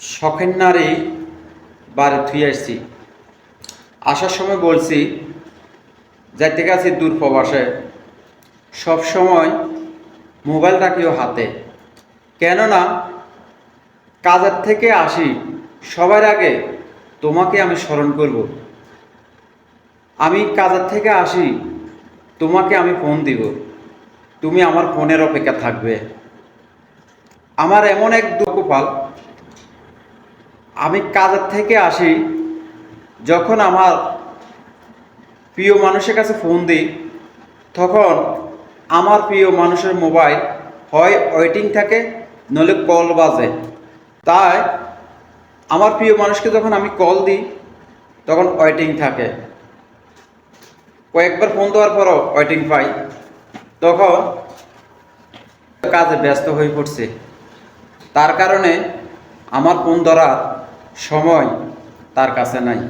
শখের নারী বাড়ি থুই আসছি। আসার সময় বলছি যাইতে গেছি দূর প্রবাসে, সবসময় মোবাইল রাখিও হাতে। কেননা কাজের থেকে আসি, সবার আগে তোমাকে আমি স্মরণ করব। আমি কাজের থেকে আসি, তোমাকে আমি ফোন দিব, তুমি আমার ফোনের অপেক্ষা থাকবে। আমার এমন এক দুঃখপাল, আমি কাজের থেকে আসি, যখন আমার প্রিয় মানুষের কাছে ফোন দিই, তখন আমার প্রিয় মানুষের মোবাইল হয় ওয়েটিং থাকে, নইলে কল বাজে। তাই আমার প্রিয় মানুষকে যখন আমি কল দিই, তখন ওয়েটিং থাকে। কয়েকবার ফোন দেওয়ার পরও ওয়েটিং পাই, তখন কাজে ব্যস্ত হয়ে পড়ছে। তার কারণে আমার ফোন ধরার সময় তার কাছে নাই।